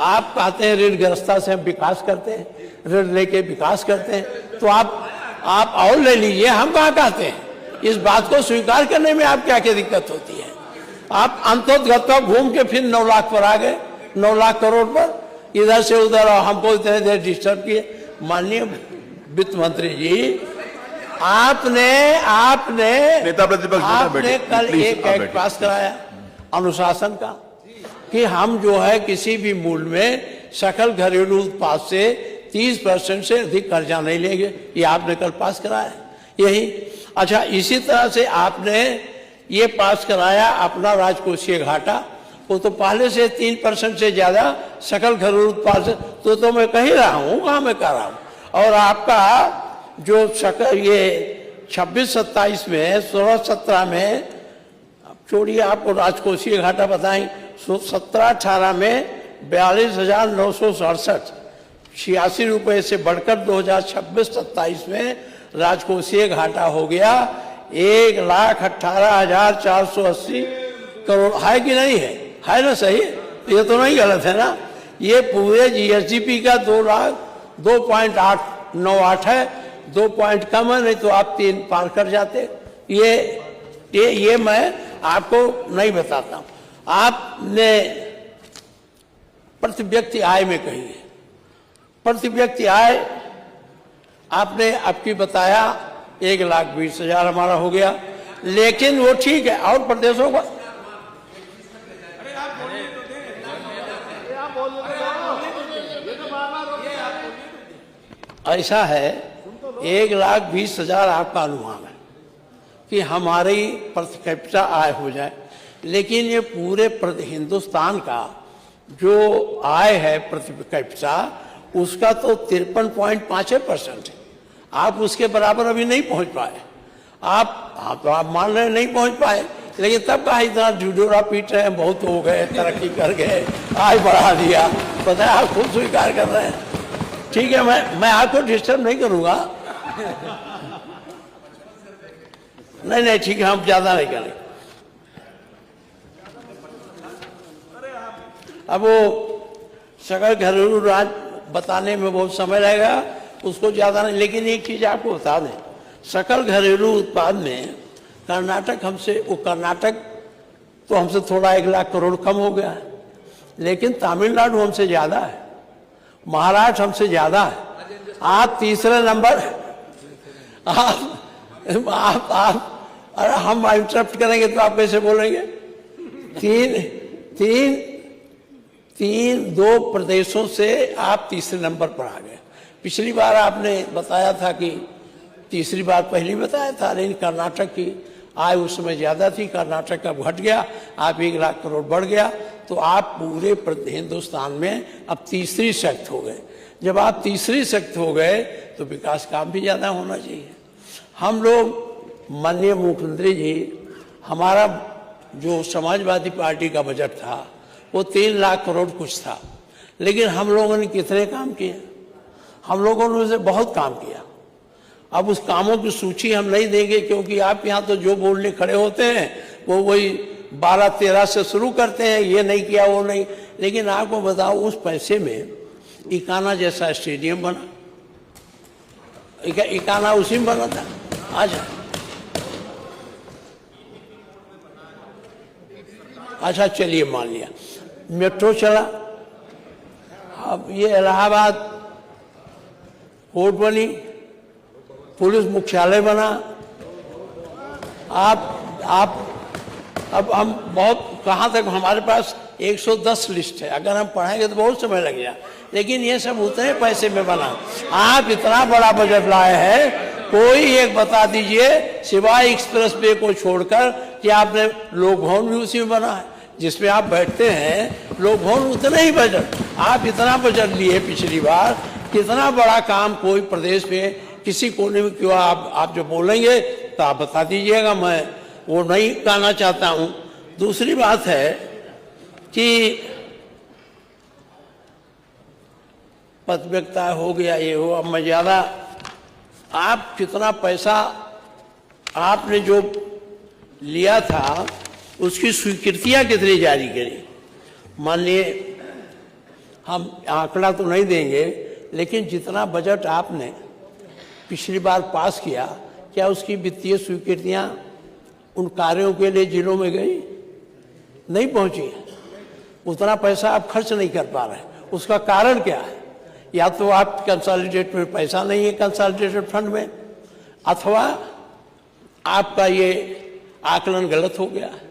आप कहते हैं ऋणग्रस्ता से हम विकास करते हैं, ऋण लेके विकास करते हैं, तो आप और ले लीजिए, हम कहाँ कहते हैं। इस बात को स्वीकार करने में आप क्या क्या दिक्कत होती है। आप अंतोगत घूम के फिर 9 लाख पर आ गए, 9 लाख करोड़ पर, इधर से उधर हमको इतने देर डिस्टर्ब किए। माननीय वित्त मंत्री जी, आपने नेता प्रतिपक्ष आपने कल एक एक्ट पास कराया अनुशासन का कि हम जो है किसी भी मूल्य में सकल घरेलू उत्पाद से 30% से अधिक कर्जा नहीं लेंगे, ये आपने कल पास कराया यही। अच्छा, इसी तरह से आपने ये पास कराया अपना राजकोषीय घाटा, वो तो पहले से 3% से ज्यादा सकल घरेलू उत्पाद से, तो मैं कह ही रहा हूँ, कहाँ मैं कह रहा हूँ। और आपका जो सकल ये 26-27 में 16-17 में, छोड़िए आपको राजकोषीय घाटा बताएं, 17-18 में 42,967 86 रुपये से बढ़कर 2026-27 में राजकोषीय घाटा हो गया 1,18,480 करोड़। है कि नहीं है? है ना? सही, ये तो नहीं गलत है ना। ये पूरे जीएसडीपी का 2.898 है, 2 पॉइंट कम है, नहीं तो आप 3 पार कर जाते। ये मैं आपको नहीं बताता हूं। आपने प्रति व्यक्ति आय में कही है, प्रति व्यक्ति आय आपने आपकी बताया 1,20,000 हमारा हो गया, लेकिन वो ठीक है। और प्रदेशों का ऐसा है, 1,20,000 आपका अनुमान है कि हमारी प्रति कैपिटा आय हो जाए, लेकिन ये पूरे हिंदुस्तान का जो आय है प्रति कैपिटा, उसका तो 53.5% है। आप उसके बराबर अभी नहीं पहुंच पाए। आप मान रहे नहीं पहुंच पाए, लेकिन तब कहा इतना ढिढोरा पीट रहे हैं, बहुत हो गए, तरक्की कर गए, आय बढ़ा दिया, पता है, आप खुद स्वीकार कर रहे हैं। ठीक है, मैं आपको डिस्टर्ब नहीं करूंगा। नहीं ठीक है, हम ज्यादा नहीं करें। अब वो सकल घरेलू राज बताने में बहुत समय लगेगा, उसको ज्यादा नहीं। लेकिन एक चीज आपको बता दें, सकल घरेलू उत्पाद में कर्नाटक कर्नाटक तो हमसे थोड़ा 1 लाख करोड़ कम हो गया है, लेकिन तमिलनाडु हमसे ज्यादा है, महाराष्ट्र हमसे ज्यादा है। आप तीसरे नंबर, आप अरे हम इंटरप्ट करेंगे तो आप कैसे बोलेंगे। दो प्रदेशों से आप तीसरे नंबर पर आ गए। पिछली बार आपने बताया था कि तीसरी बार पहले बताया था, लेकिन कर्नाटक की आय उस समय ज्यादा थी, कर्नाटक का घट गया, आप 1 लाख करोड़ बढ़ गया, तो आप पूरे हिंदुस्तान में अब तीसरी शक्ति हो गए। जब आप तीसरी शक्ति हो गए तो विकास काम भी ज्यादा होना चाहिए। हम लोग, माननीय मुख्यमंत्री जी, हमारा जो समाजवादी पार्टी का बजट था वो 3 लाख करोड़ कुछ था, लेकिन हम लोगों ने कितने काम किए? हम लोगों ने उसे बहुत काम किया। अब उस कामों की सूची हम नहीं देंगे, क्योंकि आप यहाँ तो जो बोलने खड़े होते हैं वो वही 12-13 से शुरू करते हैं, ये नहीं किया वो नहीं। लेकिन आपको बताओ, उस पैसे में इकाना जैसा स्टेडियम बना, इकाना उसी में बना था। अच्छा चलिए, मान लिया मेट्रो चला, अब ये इलाहाबाद कोर्ट बनी, पुलिस मुख्यालय बना। अब हम बहुत, कहाँ तक हमारे पास 110 लिस्ट है, अगर हम पढ़ाएंगे तो बहुत समय लग जाए, लेकिन ये सब उतने पैसे में बना। आप इतना बड़ा बजट लाए हैं, कोई एक बता दीजिए सिवाय एक्सप्रेस वे को छोड़कर कि आपने लोक भवन भी उसी में बना है जिसमें आप बैठते हैं। लोक भवन उतने ही बजट, आप इतना बजट लिए पिछली बार, कितना बड़ा काम कोई प्रदेश में किसी कोने में क्यों? आप जो बोलेंगे तो आप बता दीजिएगा, मैं वो नहीं कहना चाहता हूं। दूसरी बात है कि पदव्यक्ता हो गया, ये हो, अब मैं ज्यादा, आप कितना पैसा आपने जो लिया था उसकी स्वीकृतियां कितनी जारी करी? माननीय हम आंकड़ा तो नहीं देंगे, लेकिन जितना बजट आपने पिछली बार पास किया, क्या उसकी वित्तीय स्वीकृतियां उन कार्यों के लिए जिलों में गई? नहीं पहुंची है। उतना पैसा आप खर्च नहीं कर पा रहे। उसका कारण क्या है? या तो आप कंसोलिडेट में पैसा नहीं है कंसोलिडेटेड फंड में, अथवा आपका ये आकलन गलत हो गया है।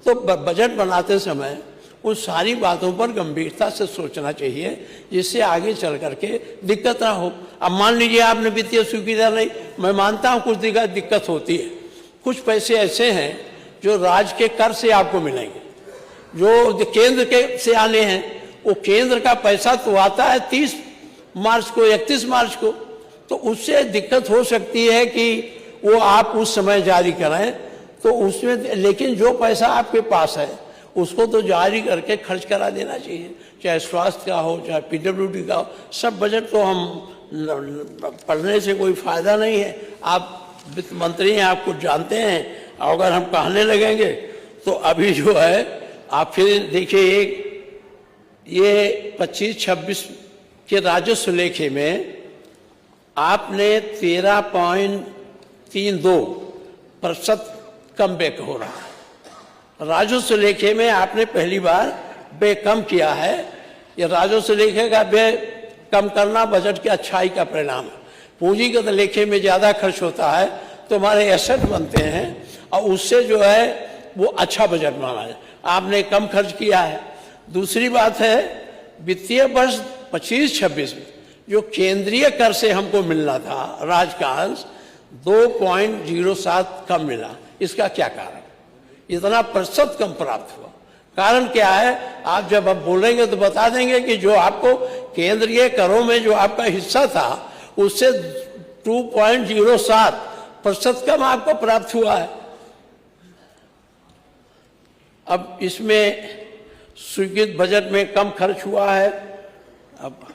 तो बजट बनाते समय उन सारी बातों पर गंभीरता से सोचना चाहिए, जिससे आगे चल करके दिक्कत ना हो। अब मान लीजिए आपने वित्तीय स्वीकृति नहीं, मैं मानता हूं कुछ दिक्कत होती है। कुछ पैसे ऐसे हैं जो राज्य के कर से आपको मिलेंगे, जो केंद्र के से आने हैं। वो केंद्र का पैसा तो आता है 30 मार्च को, 31 मार्च को, तो उससे दिक्कत हो सकती है कि वो आप उस समय जारी कराएं। तो उसमें, लेकिन जो पैसा आपके पास है उसको तो जारी करके खर्च करा देना चाहिए, चाहे स्वास्थ्य का हो, चाहे पीडब्ल्यूडी का हो। सब बजट तो हम पढ़ने से कोई फायदा नहीं है। आप वित्त मंत्री हैं, आप कुछ जानते हैं। अगर हम कहने लगेंगे तो अभी जो है आप फिर देखिए, ये 25-26 के राजस्व लेखे में आपने 13.32% कम बे हो रहा है। राजस्व लेखे में आपने पहली बार बे कम किया है। ये राजस्व लेखे का बे कम करना बजट की अच्छाई का परिणाम है। पूंजीगत लेखे में ज्यादा खर्च होता है तो हमारे एसेट बनते हैं, और उससे जो है वो अच्छा बजट माना है। आपने कम खर्च किया है। दूसरी बात है, वित्तीय वर्ष 25-26 में जो केंद्रीय कर से हमको मिलना था राज्य का अंश 2.07 कम मिला। इसका क्या कारण? इतना प्रतिशत कम प्राप्त हुआ। कारण क्या है? आप जब अब बोलेंगे तो बता देंगे कि जो आपको केंद्रीय करों में जो आपका हिस्सा था उससे 2.07% कम आपको प्राप्त हुआ है। अब इसमें स्वीकृत बजट में कम खर्च हुआ है। अब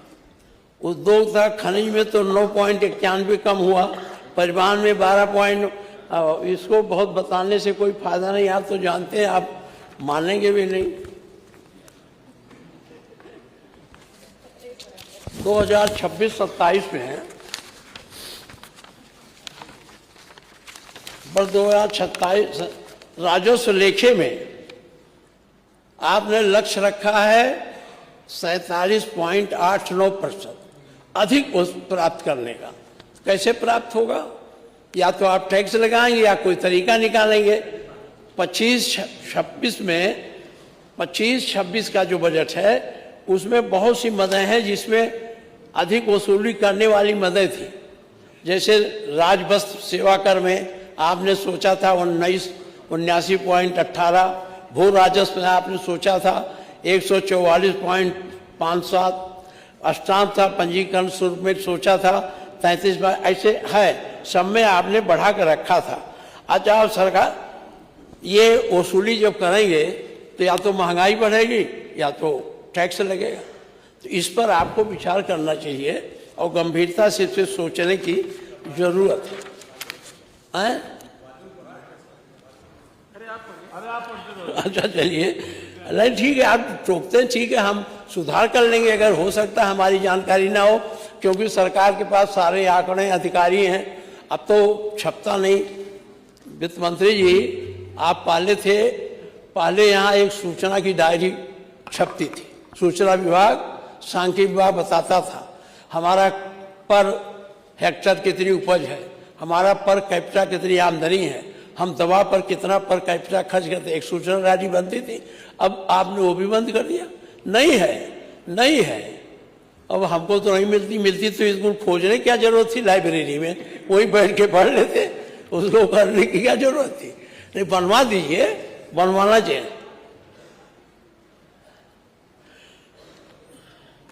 उद्योग तथा खनिज में तो 9.91 कम हुआ, परिवहन में 12 इसको बहुत बताने से कोई फायदा नहीं, आप तो जानते हैं, आप मानेंगे भी नहीं। 2026-27 में वर्ष 2027 राजस्व लेखे में आपने लक्ष्य रखा है 47.89% अधिक प्राप्त करने का। कैसे प्राप्त होगा? या तो आप टैक्स लगाएंगे या कोई तरीका निकालेंगे। 25-26 में 25-26 का जो बजट है उसमें बहुत सी मदें हैं जिसमें अधिक वसूली करने वाली मदें थी। जैसे राजवस्त्र सेवा कर में आपने सोचा था 79.18, भू राजस्व में आपने सोचा था 144.57, अष्टांग था पंजीकरण शुल्क में सोचा था 33, ऐसे है सब में आपने बढ़ा कर रखा था। अच्छा, आप सरकार ये वसूली जब करेंगे तो या तो महंगाई बढ़ेगी या तो टैक्स लगेगा। तो इस पर आपको विचार करना चाहिए और गंभीरता से इसे सोचने की जरूरत है। अच्छा चलिए, नहीं ठीक है, आप टोकते हैं, ठीक है, हम सुधार कर लेंगे अगर हो सकता है हमारी जानकारी ना हो, क्योंकि सरकार के पास सारे आंकड़े अधिकारी हैं। अब तो छपता नहीं। वित्त मंत्री जी, आप पहले यहाँ एक सूचना की डायरी छपती थी। सूचना विभाग, सांख्यिकी विभाग बताता था हमारा पर हेक्टर कितनी उपज है, हमारा पर कैपिटा कितनी आमदनी है, हम दवा पर कितना पर कैपिटा खर्च करते, एक सूचना डायरी बनती थी। अब आपने वो भी बंद कर दिया। नहीं है। अब हमको तो नहीं मिलती तो इसको खोजने क्या जरूरत थी? लाइब्रेरी में वही बैठ के पढ़ लेते, उसको करने की क्या जरूरत थी? नहीं, बनवा दीजिए, बनवाना चाहिए।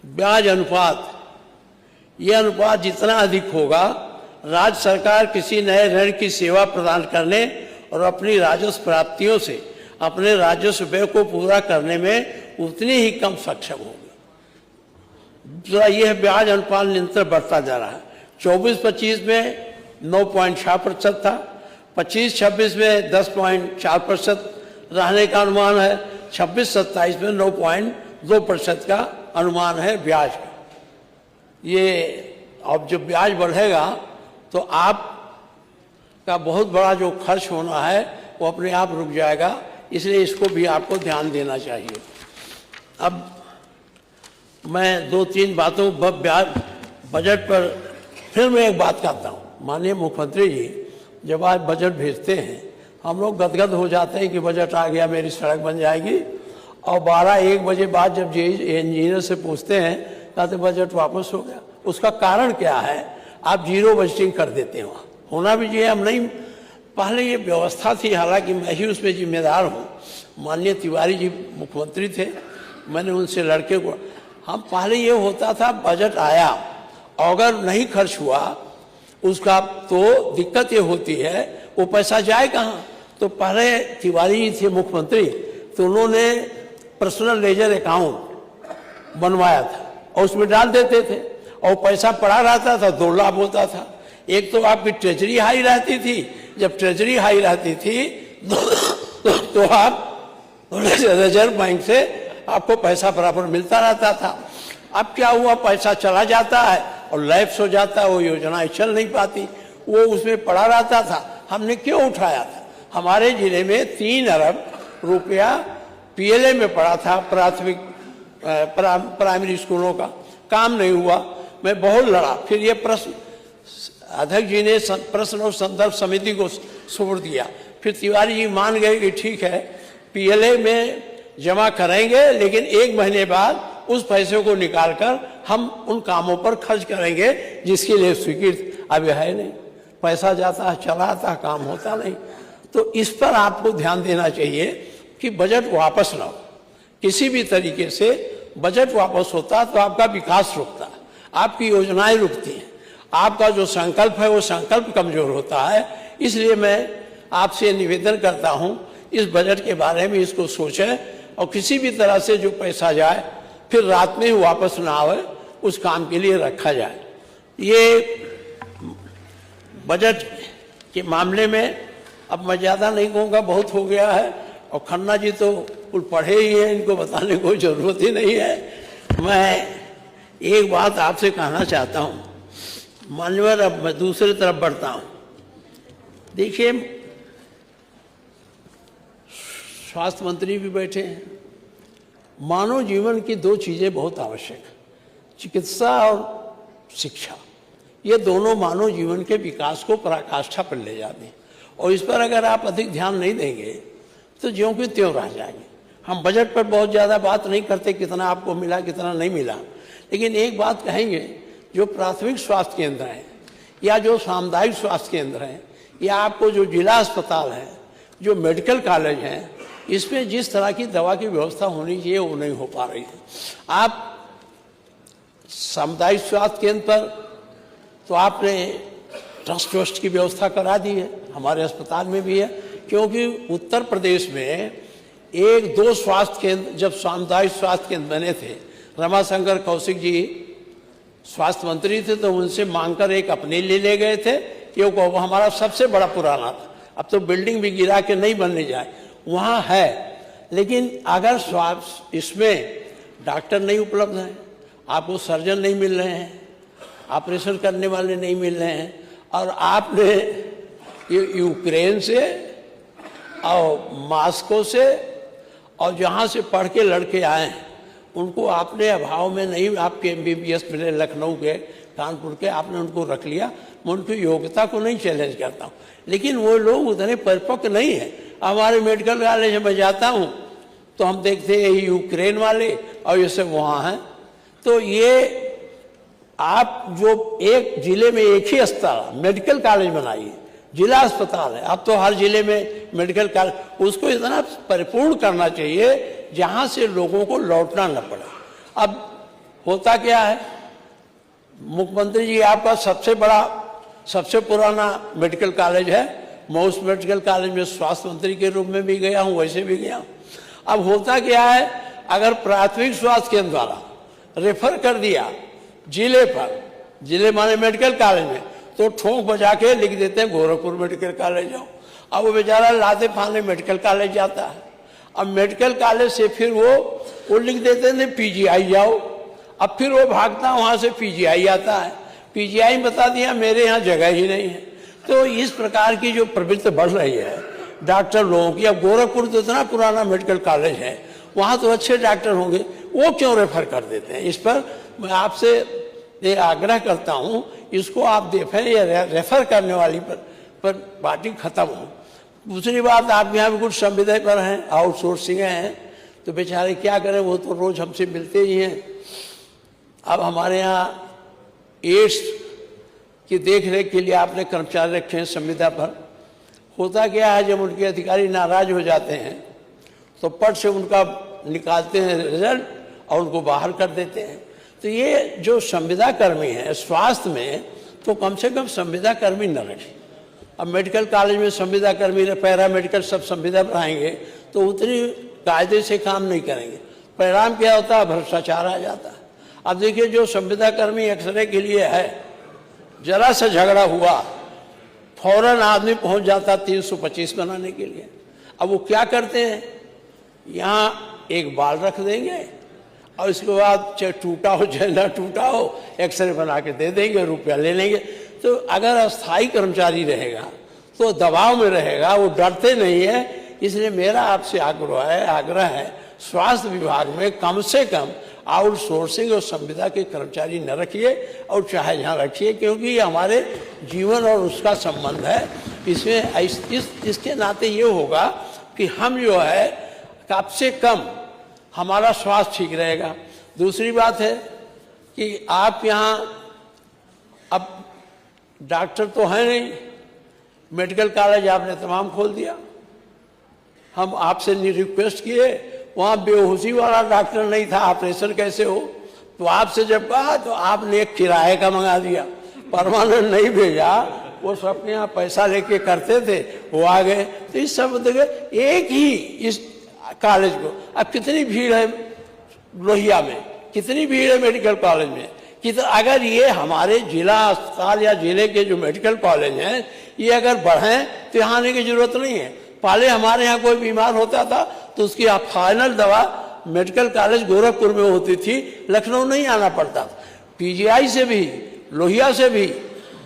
ब्याज अनुपात, यह अनुपात जितना अधिक होगा, राज्य सरकार किसी नए ऋण की सेवा प्रदान करने और अपनी राजस्व प्राप्तियों से अपने राजस्व व्यय को पूरा करने में उतनी ही कम सक्षम होगी। यह ब्याज अनुपात निरंतर बढ़ता जा रहा है। 24-25 में 9.6% था, 25-26 में 10.4% रहने का अनुमान है, 26-27 में 9.2% का अनुमान है ब्याज का। ये अब जब ब्याज बढ़ेगा तो आपका बहुत बड़ा जो खर्च होना है वो अपने आप रुक जाएगा, इसलिए इसको भी आपको ध्यान देना चाहिए। अब मैं 2-3 बातों बजट पर फिर मैं एक बात कहता हूँ। माननीय मुख्यमंत्री जी जब आज बजट भेजते हैं हम लोग गदगद हो जाते हैं कि बजट आ गया, मेरी सड़क बन जाएगी, और 12-1 बजे बाद जब इंजीनियर से पूछते हैं कहते बजट वापस हो गया। उसका कारण क्या है? आप जीरो बजटिंग कर देते हो। होना भी चाहिए, हम नहीं, पहले ये व्यवस्था थी, हालांकि मैं ही उसमें जिम्मेदार हूँ। माननीय तिवारी जी मुख्यमंत्री थे, मैंने उनसे लड़के को, हम पहले ये होता था बजट आया अगर नहीं खर्च हुआ उसका तो दिक्कत ये होती है वो पैसा जाए कहाँ। तो पहले तिवारी जी थे मुख्यमंत्री, तो उन्होंने पर्सनल लेजर अकाउंट बनवाया था और उसमें डाल देते थे और पैसा पड़ा रहता था, 2 लाभ होता था। एक तो आपकी ट्रेजरी हाई रहती थी, जब ट्रेजरी हाई रहती थी तो आप रिजर्व बैंक से आपको पैसा बराबर मिलता रहता था। अब क्या हुआ, पैसा चला जाता है और लैप्स हो जाता है, वो योजनाएं चल नहीं पाती, वो उसमें पड़ा रहता था। हमने क्यों उठाया था? हमारे जिले में 3 अरब रुपया पीएलए में पड़ा था, प्राथमिक प्राइमरी स्कूलों का, काम नहीं हुआ। मैं बहुत लड़ा, फिर ये प्रश्न अध्यक्ष जी ने प्रश्न और संदर्भ समिति को सौंप दिया। फिर तिवारी जी मान गए कि ठीक है पीएलए में जमा करेंगे, लेकिन 1 महीने बाद उस पैसे को निकालकर हम उन कामों पर खर्च करेंगे जिसके लिए स्वीकृत अभी है नहीं। पैसा जाता है, चला आता है, काम होता नहीं। तो इस पर आपको ध्यान देना चाहिए कि बजट वापस ना हो। किसी भी तरीके से बजट वापस होता तो आपका विकास रुकता, आपकी योजनाएं रुकती हैं, आपका जो संकल्प है वो संकल्प कमजोर होता है। इसलिए मैं आपसे निवेदन करता हूं इस बजट के बारे में इसको सोचें और किसी भी तरह से जो पैसा जाए फिर रात में ही वापस ना आवे, उस काम के लिए रखा जाए। ये बजट के मामले में अब मैं ज़्यादा नहीं कहूँगा, बहुत हो गया है, और खन्ना जी तो कुल पढ़े ही हैं, इनको बताने कोई ज़रूरत ही नहीं है। मैं एक बात आपसे कहना चाहता हूँ मान्यवर, अब मैं दूसरी तरफ बढ़ता हूँ। देखिए स्वास्थ्य मंत्री भी बैठे हैं। मानव जीवन की 2 चीज़ें बहुत आवश्यक है, चिकित्सा और शिक्षा। ये दोनों मानव जीवन के विकास को पराकाष्ठा पर ले जाते हैं, और इस पर अगर आप अधिक ध्यान नहीं देंगे तो ज्यों की त्यों रह जाएंगे। हम बजट पर बहुत ज़्यादा बात नहीं करते, कितना आपको मिला कितना नहीं मिला, लेकिन एक बात कहेंगे, जो प्राथमिक स्वास्थ्य केंद्र हैं या जो सामुदायिक स्वास्थ्य केंद्र हैं या आपको जो जिला अस्पताल है, जो मेडिकल कॉलेज हैं, इसमें जिस तरह की दवा की व्यवस्था होनी चाहिए वो नहीं हो पा रही है। आप सामुदायिक स्वास्थ्य केंद्र पर तो आपने ट्रस्ट की व्यवस्था करा दी है, हमारे अस्पताल में भी है, क्योंकि उत्तर प्रदेश में 1-2 स्वास्थ्य केंद्र जब सामुदायिक स्वास्थ्य केंद्र बने थे, रमाशंकर कौशिक जी स्वास्थ्य मंत्री थे, तो उनसे मांगकर एक अपने लिए ले गए थे, क्योंकि वो हमारा सबसे बड़ा पुराना था। अब तो बिल्डिंग भी गिरा के नहीं बनने जाए, वहाँ है, लेकिन अगर स्वास्थ्य इसमें डॉक्टर नहीं उपलब्ध हैं, आपको सर्जन नहीं मिल रहे हैं, ऑपरेशन करने वाले नहीं मिल रहे हैं, और आपने यूक्रेन से और मॉस्को से और जहाँ से पढ़ के लड़के आए हैं उनको आपने अभाव में नहीं, आपके एमबीबीएस मिले लखनऊ के, कानपुर के, आपने उनको रख लिया। मैं उनकी योग्यता को नहीं चैलेंज करता हूँ, लेकिन वो लोग उतने परिपक्व नहीं है। हमारे मेडिकल कॉलेज में जाता हूँ तो हम देखते हैं यूक्रेन वाले और ये सब वहाँ हैं। तो ये आप जो एक जिले में एक ही अस्पताल मेडिकल कॉलेज बनाइए, जिला अस्पताल है, अब तो हर जिले में मेडिकल कॉलेज, उसको इतना परिपूर्ण करना चाहिए जहाँ से लोगों को लौटना न पड़े। अब होता क्या है, मुख्यमंत्री जी आपका सबसे बड़ा सबसे पुराना मेडिकल कॉलेज है, मैं उस मेडिकल कॉलेज में स्वास्थ्य मंत्री के रूप में भी गया हूँ, वैसे भी गया हूँ। अब होता क्या है, अगर प्राथमिक स्वास्थ्य केंद्र द्वारा रेफर कर दिया जिले पर, जिले माने मेडिकल कॉलेज में, तो ठोंक बजा के लिख देते हैं गोरखपुर मेडिकल कॉलेज जाओ। अब वो बेचारा लाते फाने मेडिकल कॉलेज जाता है। अब मेडिकल कॉलेज से फिर वो लिख देते हैं पीजीआई जाओ, अब फिर वो भागता वहाँ से पीजीआई आता है, पीजीआई बता दिया मेरे यहाँ जगह ही नहीं है। तो इस प्रकार की जो प्रवृत्ति बढ़ रही है डॉक्टर लोगों की, अब गोरखपुर तो इतना पुराना मेडिकल कॉलेज है, वहाँ तो अच्छे डॉक्टर होंगे, वो क्यों रेफर कर देते हैं? इस पर मैं आपसे ये आग्रह करता हूँ, इसको आप देखें, ये रेफर करने वाली पर पार्टी खत्म हो। दूसरी बात, आप यहाँ भी कुछ संविदा पर हैं, आउटसोर्सिंग हैं, तो बेचारे क्या करें, वो तो रोज हमसे मिलते ही हैं। अब हमारे यहाँ एड्स की देख रेख के लिए आपने कर्मचारी रखे हैं संविदा पर। होता क्या है, जब उनके अधिकारी नाराज हो जाते हैं तो पट से उनका निकालते हैं रिजल्ट और उनको बाहर कर देते हैं। तो ये जो संविदा कर्मी है स्वास्थ्य में, तो कम से कम संविदा कर्मी न रखें। अब मेडिकल कॉलेज में संविदा कर्मी, पैरा मेडिकल सब संविदा पढ़ाएंगे तो उतनी कायदे से काम नहीं करेंगे, परिणाम क्या होता है, भ्रष्टाचार आ जाता है। अब देखिए, जो संविदा कर्मी एक्सरे के लिए है, जरा सा झगड़ा हुआ फौरन आदमी पहुंच जाता 325 बनाने के लिए। अब वो क्या करते हैं, यहाँ एक बाल रख देंगे और इसके बाद चाहे टूटा हो चाहे ना टूटा हो एक्सरे बना के दे देंगे, रुपया ले लेंगे। तो अगर अस्थायी कर्मचारी रहेगा तो दबाव में रहेगा, वो डरते नहीं है। इसलिए मेरा आपसे आग्रह है स्वास्थ्य विभाग में कम से कम आउटसोर्सिंग और संविदा के कर्मचारी न रखिए, और चाहे जहाँ रखिए, क्योंकि ये हमारे जीवन और उसका संबंध है। इसमें इसके नाते ये होगा कि हम जो है कम से कम हमारा स्वास्थ्य ठीक रहेगा। दूसरी बात है कि आप यहाँ अब डॉक्टर तो है नहीं, मेडिकल कॉलेज आपने तमाम खोल दिया। हम आपसे रिक्वेस्ट किए, वहाँ बेहोशी वाला डॉक्टर नहीं था, ऑपरेशन कैसे हो, तो आपसे जब कहा तो आपने एक किराए का मंगा दिया, परमानेंट नहीं भेजा। वो सबके यहाँ पैसा लेके करते थे, वो आ गए। तो इस सब देखिए, एक ही इस कॉलेज को अब कितनी भीड़ है, लोहिया में कितनी भीड़ है मेडिकल कॉलेज में, कि तो अगर ये हमारे जिला अस्पताल या जिले के जो मेडिकल कॉलेज हैं ये अगर बढ़ें तो यहाँ आने की जरूरत नहीं है। पहले हमारे यहाँ कोई बीमार होता था तो उसकी फाइनल दवा मेडिकल कॉलेज गोरखपुर में होती थी, लखनऊ नहीं आना पड़ता था। पीजीआई से भी, लोहिया से भी,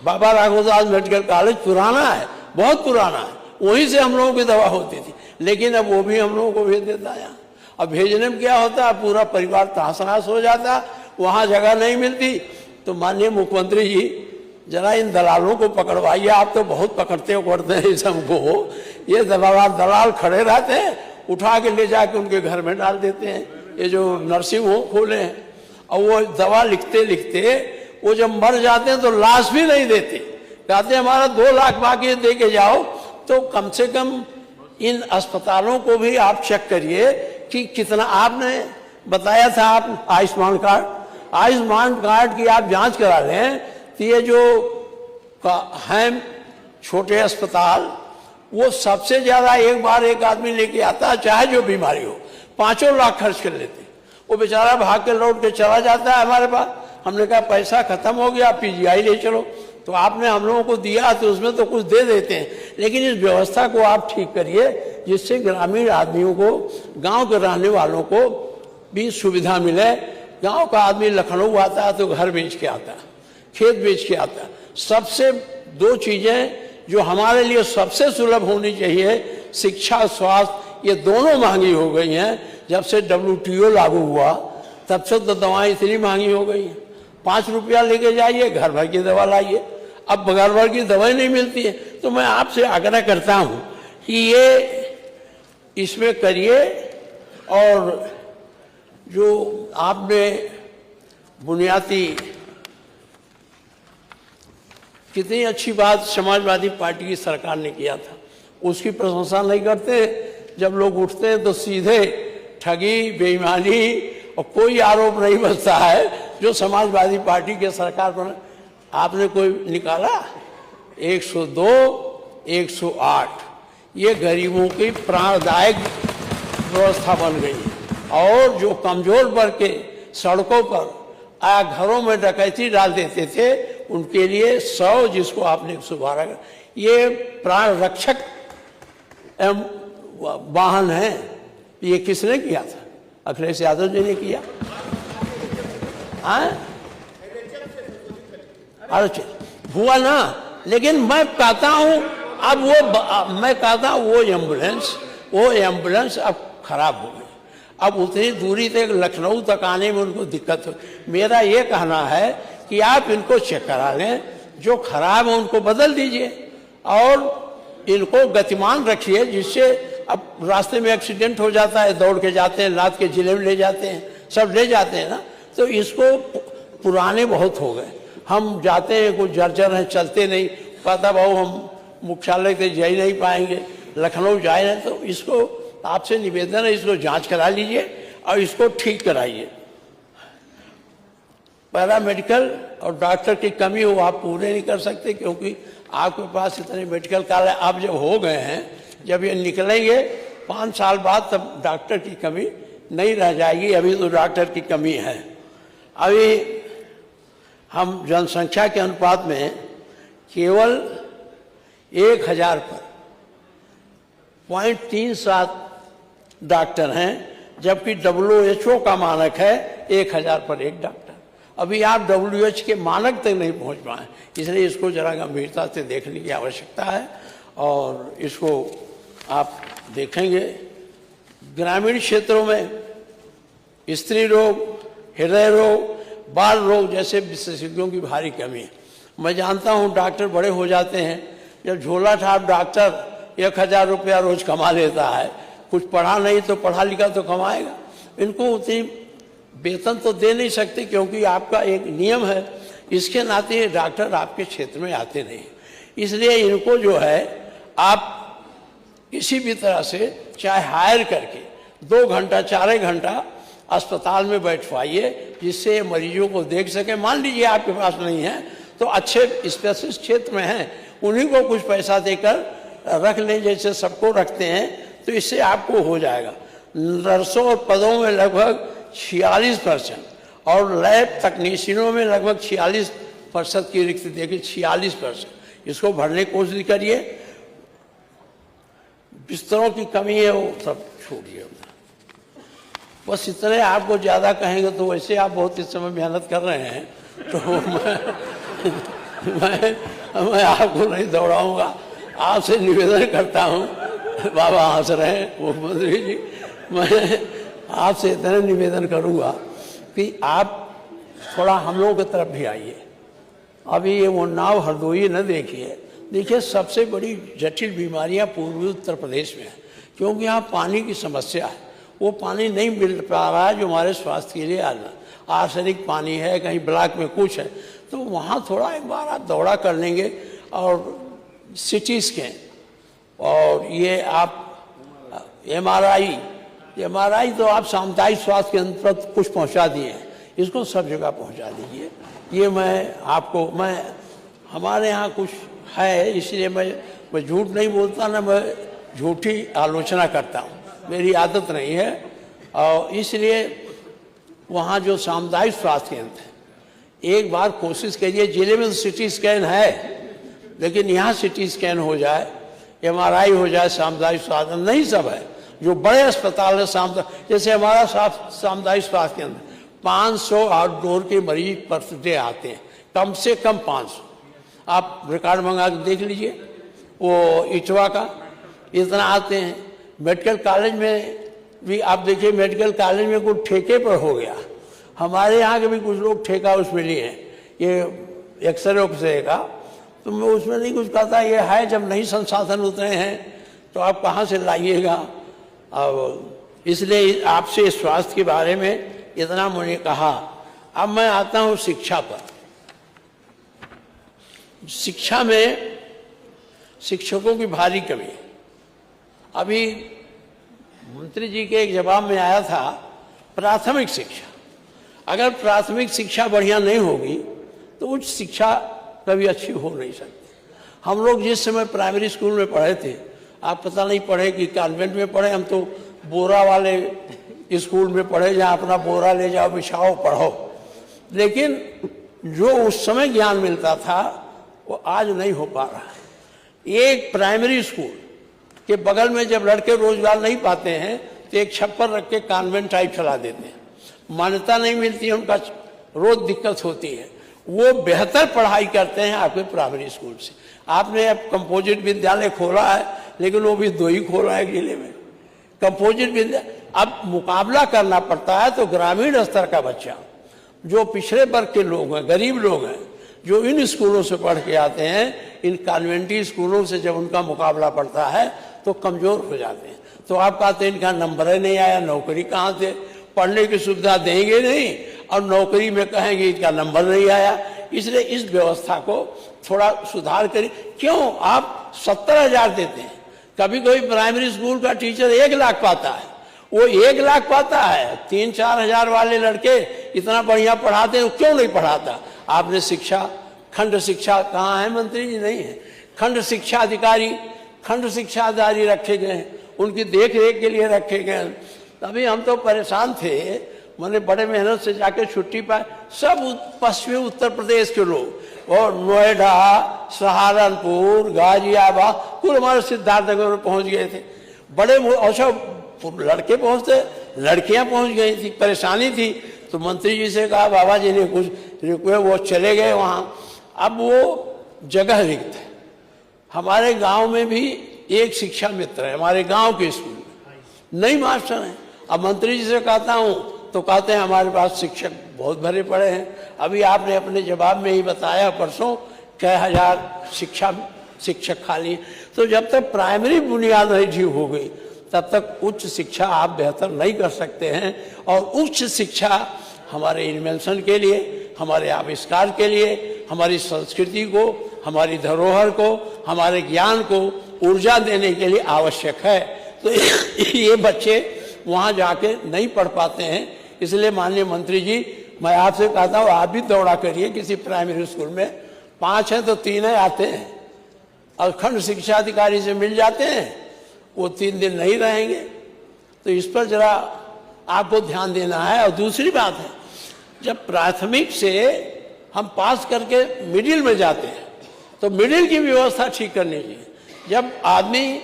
बाबा राघवदास मेडिकल कॉलेज पुराना है, बहुत पुराना है, वहीं से हम लोगों की दवा होती थी। लेकिन अब वो भी हम लोगों को भेज देता है। अब भेजने में क्या होता है, पूरा परिवार तहस-नहस हो जाता, वहाँ जगह नहीं मिलती। तो माननीय मुख्यमंत्री जी जरा इन दलालों को पकड़वाइए, आप तो बहुत पकड़ते हैं इस हमको। ये दलाल खड़े रहते हैं, उठा के ले जाके उनके घर में डाल देते हैं। ये जो नर्सिंग होम खोले हैं, और वो दवा लिखते लिखते वो जब मर जाते हैं तो लाश भी नहीं देते, कहते हैं हमारा 2 लाख बाकी दे के जाओ। तो कम से कम इन अस्पतालों को भी आप चेक करिए कि कितना। आपने बताया था आप आयुष्मान कार्ड की आप जांच करा लें, तो ये जो हैं छोटे अस्पताल, वो सबसे ज्यादा एक बार एक आदमी लेके आता है, चाहे जो बीमारी हो, 5 लाख खर्च कर लेते। वो बेचारा भाग के लौट के चला जाता है हमारे पास। हमने कहा पैसा खत्म हो गया, पीजीआई ले चलो। तो आपने हम लोगों को दिया तो उसमें तो कुछ दे देते हैं, लेकिन इस व्यवस्था को आप ठीक करिए जिससे ग्रामीण आदमियों को, गांव के रहने वालों को भी सुविधा मिले। गांव का आदमी लखनऊ आता है तो घर बेच के आता है, खेत बेच के आता है। सबसे 2 चीजें जो हमारे लिए सबसे सुलभ होनी चाहिए, शिक्षा, स्वास्थ्य, ये दोनों महंगी हो गई हैं। जब से WTO लागू हुआ तब से तो दवाएं इतनी महंगी हो गई हैं। 5 रुपया लेके जाइए, घर भर की दवा लाइए। अब घर भर की दवाई नहीं मिलती है। तो मैं आपसे आग्रह करता हूं कि ये इसमें करिए। और जो आपने बुनियादी, कितनी अच्छी बात समाजवादी पार्टी की सरकार ने किया था, उसकी प्रशंसा नहीं करते। जब लोग उठते हैं तो सीधे ठगी, बेईमानी और कोई आरोप नहीं बचता है जो समाजवादी पार्टी के सरकार पर। आपने कोई निकाला 102, 108, ये गरीबों की प्राणदायक व्यवस्था बन गई है। और जो कमजोर वर्ग के सड़कों पर घरों में डकैती डाल देते थे, उनके लिए 100, जिसको आपने 112, ये प्राण रक्षक वाहन है। ये किसने किया था? अखिलेश यादव जी ने किया। हाँ अरे हुआ ना, लेकिन मैं कहता हूँ अब मैं कहता हूँ वो एम्बुलेंस अब खराब हो गई। अब उतनी दूरी तक लखनऊ तक आने में उनको दिक्कत हो। मेरा ये कहना है कि आप इनको चेक करा लें, जो खराब है उनको बदल दीजिए और इनको गतिमान रखिए, जिससे अब रास्ते में एक्सीडेंट हो जाता है, दौड़ के जाते हैं, लाद के जिले में ले जाते हैं, सब ले जाते हैं ना। तो इसको पुराने बहुत हो गए, हम जाते हैं कुछ जर्जर हैं, चलते नहीं, कहता भाऊ हम मुख्यालय से जा ही नहीं पाएंगे, लखनऊ जाए हैं। तो इसको आपसे निवेदन है, इसको जांच करा लीजिए और इसको ठीक कराइए। पैरामेडिकल और डॉक्टर की कमी हो आप पूरे नहीं कर सकते, क्योंकि आपके पास इतने मेडिकल कॉलेज आप जब हो गए हैं, जब ये निकलेंगे 5 साल बाद, तब डॉक्टर की कमी नहीं रह जाएगी। अभी तो डॉक्टर की कमी है। अभी हम जनसंख्या के अनुपात में केवल 1000 पर 0.37 डॉक्टर हैं, जबकि WHO का मानक है 1000 पर 1 डॉक्टर। अभी आप WHO के मानक तक नहीं पहुंच पाए, इसलिए इसको जरा गंभीरता से देखने की आवश्यकता है और इसको आप देखेंगे। ग्रामीण क्षेत्रों में स्त्री रोग, हृदय रोग, बाल रोग जैसे विशेषज्ञों की भारी कमी है। मैं जानता हूं डॉक्टर बड़े हो जाते हैं, जब झोला छाप डॉक्टर 1000 रुपया रोज कमा लेता है, कुछ पढ़ा नहीं तो पढ़ा लिखा तो कमाएगा। इनको उतनी वेतन तो दे नहीं सकते, क्योंकि आपका एक नियम है, इसके नाते डॉक्टर आपके क्षेत्र में आते नहीं। इसलिए इनको जो है आप किसी भी तरह से चाहे हायर करके 2 घंटा 4 घंटा अस्पताल में बैठवाइए, जिससे मरीजों को देख सके। मान लीजिए आपके पास नहीं है तो अच्छे स्पेशलिस्ट क्षेत्र में हैं, उन्हीं को कुछ पैसा देकर रख लें, जैसे सबको रखते हैं, तो इससे आपको हो जाएगा। नर्सों और पदों में लगभग 46% और लैब तकनीशियनों में लगभग 46% की रिक्ति देखिए, 46%। इसको भरने की कोशिश करिए। बिस्तरों की कमी है वो सब छोड़िए, बस इतने। आपको ज़्यादा कहेंगे तो वैसे आप बहुत इस समय मेहनत कर रहे हैं, तो मैं आपको नहीं दौड़ाऊंगा। आपसे निवेदन करता हूं, बाबा हंस रहे हैं मुख्यमंत्री जी, मैं आपसे इतना निवेदन करूंगा कि आप थोड़ा हम लोगों की तरफ भी आइए। अभी ये उन्नाव हरदोई न देखिए सबसे बड़ी जटिल बीमारियां पूर्वी उत्तर प्रदेश में है, क्योंकि यहाँ पानी की समस्या है। वो पानी नहीं मिल पा रहा है जो हमारे स्वास्थ्य के लिए आर्सेनिक पानी है, कहीं ब्लॉक में कुछ है, तो वहाँ थोड़ा एक बार आप दौरा कर लेंगे। और CT स्कैन और ये आप MRI तो आप सामुदायिक स्वास्थ्य केंद्र पर कुछ पहुँचा दिए हैं, इसको सब जगह पहुँचा दीजिए। ये मैं हमारे यहाँ कुछ है, इसलिए मैं झूठ नहीं बोलता ना, मैं झूठी आलोचना करता हूँ, मेरी आदत नहीं है। और इसलिए वहाँ जो सामुदायिक स्वास्थ्य केंद्र है, एक बार कोशिश करिए। जिले में तो CT स्कैन है, लेकिन यहाँ CT स्कैन हो जाए, MRI हो जाए, सामुदायिक स्वास्थ्य नहीं सब है। जो बड़े अस्पताल है जैसे हमारा सामुदायिक स्वास्थ्य केंद्र, 500 आउटडोर के मरीज पर डे आते हैं, कम से कम 500। आप रिकॉर्ड मंगा के देख लीजिए, वो इटवा का इतना आते हैं। मेडिकल कॉलेज में भी आप देखिए, मेडिकल कॉलेज में कुछ ठेके पर हो गया। हमारे यहाँ के भी कुछ लोग ठेका उसमें लिए हैं, ये एक्सरे का, तो मैं उसमें नहीं कुछ कहता। ये है, जब नहीं संसाधन उतरे हैं तो आप कहाँ से लाइएगा। अब इसलिए आपसे स्वास्थ्य के बारे में इतना मुझे कहा। अब मैं आता हूँ शिक्षा पर। शिक्षा में शिक्षकों की भारी कमी। अभी मंत्री जी के एक जवाब में आया था, प्राथमिक शिक्षा, अगर प्राथमिक शिक्षा बढ़िया नहीं होगी तो उच्च शिक्षा कभी अच्छी हो नहीं सकती। हम लोग जिस समय प्राइमरी स्कूल में पढ़े थे, आप पता नहीं पढ़े कि कॉन्वेंट में पढ़े, हम तो बोरा वाले स्कूल में पढ़े, जहाँ अपना बोरा ले जाओ, बिछाओ, पढ़ो। लेकिन जो उस समय ज्ञान मिलता था वो आज नहीं हो पा रहा है। एक प्राइमरी स्कूल के बगल में जब लड़के रोजगार नहीं पाते हैं तो एक छप्पर रख के कॉन्वेंट टाइप चला देते हैं। मान्यता नहीं मिलती है उनका रोज दिक्कत होती है, वो बेहतर पढ़ाई करते हैं आपके प्राइमरी स्कूल से। आपने अब कंपोजिट विद्यालय खोला है, लेकिन वो भी 2 ही खोला है जिले में कंपोजिट विद्यालय। अब मुकाबला करना पड़ता है तो ग्रामीण स्तर का बच्चा, जो पिछड़े वर्ग के लोग हैं, गरीब लोग हैं, जो इन स्कूलों से पढ़ के आते हैं, इन कॉन्वेंटी स्कूलों से जब उनका मुकाबला पड़ता है तो कमजोर हो जाते हैं। तो आप कहते हैं इनका नंबर ही नहीं आया, नौकरी कहाँ से, पढ़ने की सुविधा देंगे नहीं और नौकरी में कहेंगे इनका नंबर नहीं आया। इसलिए इस व्यवस्था को थोड़ा सुधार करिए। क्यों आप 70,000 देते हैं, कभी कोई प्राइमरी स्कूल का टीचर 1 लाख पाता है, वो 1 लाख पाता है, 3-4 हजार वाले लड़के इतना बढ़िया पढ़ाते हैं, क्यों नहीं पढ़ाता? आपने शिक्षा, खंड शिक्षा कहाँ है मंत्री जी? नहीं है। खंड शिक्षा अधिकारी, खंड शिक्षा अधिकारी रखे गए हैं, उनकी देख रेख के लिए रखे गए हैं। तभी हम तो परेशान थे, मैंने बड़े मेहनत से जाके छुट्टी पाए। सब पश्चिमी उत्तर प्रदेश के लोग और नोएडा, सहारनपुर, गाजियाबाद, पूरे हमारे सिद्धार्थनगर में पहुंच गए थे। बड़े अच्छा लड़के पहुंचते, लड़कियां पहुंच गई थी, परेशानी थी। तो मंत्री जी से कहा, बाबा जी ने कुछ रुके, वो चले गए वहां। अब वो जगह रिक्त है। हमारे गांव में भी एक शिक्षा मित्र है, हमारे गांव के स्कूल में नई मास्टर है। अब मंत्री जी से कहता हूं तो कहते हैं हमारे पास शिक्षक बहुत भरे पड़े हैं। अभी आपने अपने जवाब में ही बताया परसों कई हजार शिक्षक खाली। तो जब तक प्राइमरी बुनियाद नहीं ठीक हो गई तब तक उच्च शिक्षा आप बेहतर नहीं कर सकते हैं। और उच्च शिक्षा हमारे इन्वेंशन के लिए, हमारे आविष्कार के लिए, हमारी संस्कृति को, हमारी धरोहर को, हमारे ज्ञान को ऊर्जा देने के लिए आवश्यक है। तो ये बच्चे वहाँ जाके नहीं पढ़ पाते हैं। इसलिए माननीय मंत्री जी, मैं आपसे कहता हूँ आप भी दौड़ा करिए किसी प्राइमरी स्कूल में। 5 हैं तो 3 आते हैं और खंड शिक्षा अधिकारी से मिल जाते हैं, वो 3 दिन नहीं रहेंगे। तो इस पर जरा आपको ध्यान देना है। और दूसरी बात है, जब प्राथमिक से हम पास करके मिडिल में जाते हैं तो मिडिल की व्यवस्था ठीक करनी चाहिए। जब आदमी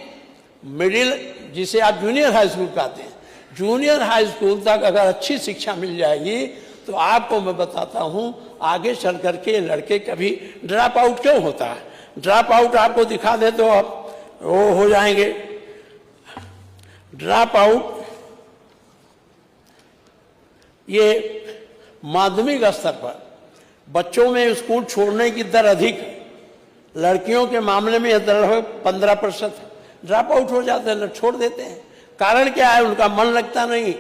मिडिल, जिसे आप जूनियर हाई स्कूल कहते हैं, जूनियर हाई स्कूल तक अगर अच्छी शिक्षा मिल जाएगी तो आपको मैं बताता हूं आगे चल करके लड़के कभी ड्रॉप आउट क्यों होता है। ड्रॉप आउट आपको दिखा दे तो आप वो हो जाएंगे। ड्रॉप आउट ये माध्यमिक स्तर पर बच्चों में स्कूल छोड़ने की दर अधिक है। लड़कियों के मामले में यह दर लगभग 15% ड्रॉप आउट हो जाते हैं, छोड़ देते हैं। कारण क्या है? उनका मन लगता नहीं।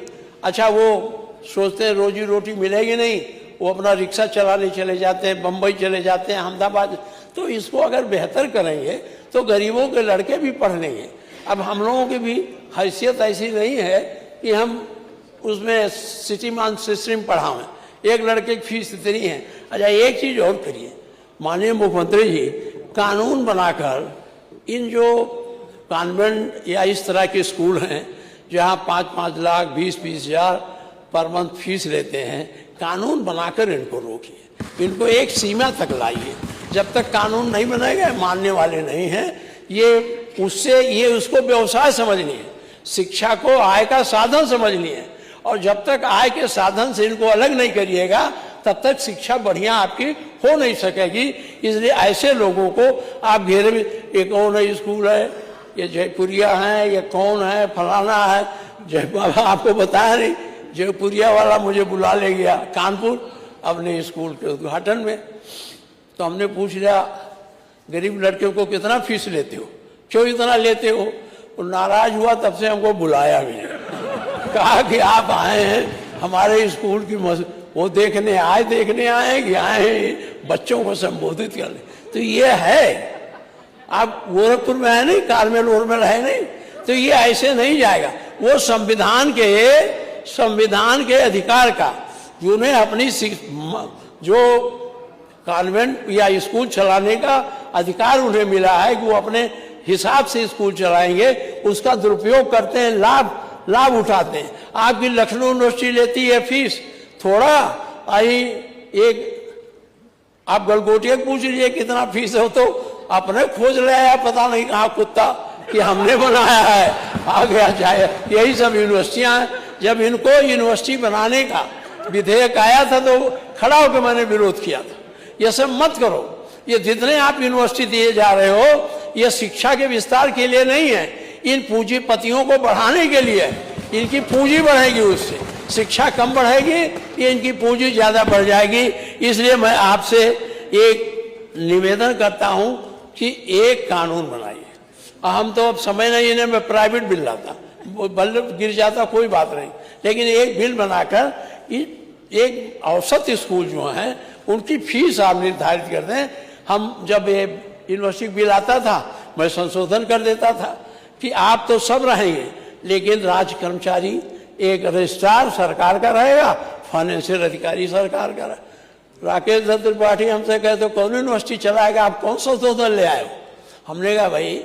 अच्छा, वो सोचते हैं रोजी रोटी मिलेगी नहीं, वो अपना रिक्शा चलाने चले जाते हैं, बम्बई चले जाते हैं, अहमदाबाद। तो इसको अगर बेहतर करेंगे तो गरीबों के लड़के भी पढ़ लेंगे। अब हम लोगों की भी हैसियत ऐसी नहीं है कि हम उसमें सिटी मान सिस्टम पढ़ावें। एक लड़के की फीस इतनी है। अच्छा, एक चीज और करिए माननीय मुख्यमंत्री जी, कानून बनाकर इन जो कॉन्वेंट या इस तरह के स्कूल हैं जहां 5-5 लाख 20-20 हजार पर मंथ फीस लेते हैं, कानून बनाकर इनको रोकिए, इनको एक सीमा तक लाइए। जब तक कानून नहीं बनेगा, मानने वाले नहीं हैं ये, उससे ये उसको व्यवसाय समझनी है, शिक्षा को आय का साधन समझनी है। और जब तक आय के साधन से इनको अलग नहीं करिएगा तब तक शिक्षा बढ़िया आपकी हो नहीं सकेगी। इसलिए ऐसे लोगों को आप घेरे में, ये कौन है स्कूल है, ये जयपुरिया है, ये कौन है, फलाना है। बाबा आपको बताया नहीं, जयपुरिया वाला मुझे बुला ले गया कानपुर अपने स्कूल के उद्घाटन में। तो हमने पूछ लिया गरीब लड़कियों को कितना फीस लेते हो, क्यों इतना लेते हो? वो नाराज हुआ, तब से हमको बुलाया भी नहीं। कहा कि आप आए हैं हमारे स्कूल की वो देखने आए कि आए हैं बच्चों को संबोधित करने। तो ये है, आप गोरखपुर में है नहीं, कारमेल ओरमेल है नहीं, तो ये ऐसे नहीं जाएगा। वो संविधान के अधिकार का, जिन्हें अपनी जो कॉन्वेंट या स्कूल चलाने का अधिकार उन्हें मिला है कि वो अपने हिसाब से स्कूल चलाएंगे, उसका दुरुपयोग करते हैं, लाभ उठाते हैं। आपकी लखनऊ यूनिवर्सिटी लेती है फीस थोड़ा, आई एक आप गलगोटिया पूछ लीजिए कितना फीस हो, तो अपने खोज ले आया पता नहीं कहाँ कुत्ता कि हमने बनाया है, आ गया जाए। यही सब यूनिवर्सिटियां हैं। जब इनको यूनिवर्सिटी बनाने का विधेयक आया था तो खड़ा होकर मैंने विरोध किया था। ये सब मत करो। ये जितने आप यूनिवर्सिटी दिए जा रहे हो, ये शिक्षा के विस्तार के लिए नहीं है, इन पूंजीपतियों को बढ़ाने के लिए है। इनकी पूंजी बढ़ेगी, उससे शिक्षा कम बढ़ेगी, ये इनकी पूंजी ज्यादा बढ़ जाएगी। इसलिए मैं आपसे एक निवेदन करता हूं कि एक कानून बनाइए। हम तो अब समय नहीं है, मैं प्राइवेट बिल लाता, बल्ब गिर जाता कोई बात नहीं, लेकिन एक बिल बनाकर एक औसत स्कूल जो है उनकी फीस आप निर्धारित कर दें। हम जब ये यूनिवर्सिटी बिल आता था, मैं संशोधन कर देता था कि आप तो सब रहेंगे, लेकिन राज्य कर्मचारी एक रजिस्ट्रार सरकार का रहेगा, फाइनेंशियल अधिकारी सरकार का रहेगा। राकेश दत्त त्रिपाठी हमसे कहे तो कौन यूनिवर्सिटी चलाएगा, आप कौन संशोधन ले आए हो? हमने कहा भाई,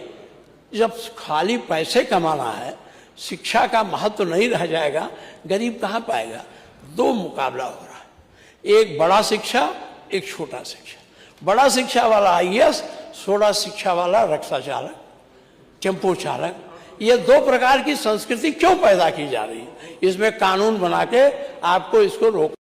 जब खाली पैसे कमाना है, शिक्षा का महत्व नहीं रह जाएगा, गरीब कहाँ पाएगा? दो मुकाबला हो रहा है, एक बड़ा शिक्षा, एक छोटा शिक्षा। बड़ा शिक्षा वाला IAS, छोटा शिक्षा वाला रिक्शा चालक, टेम्पो चालक। ये दो प्रकार की संस्कृति क्यों पैदा की जा रही है? इसमें कानून बना के आपको इसको रोक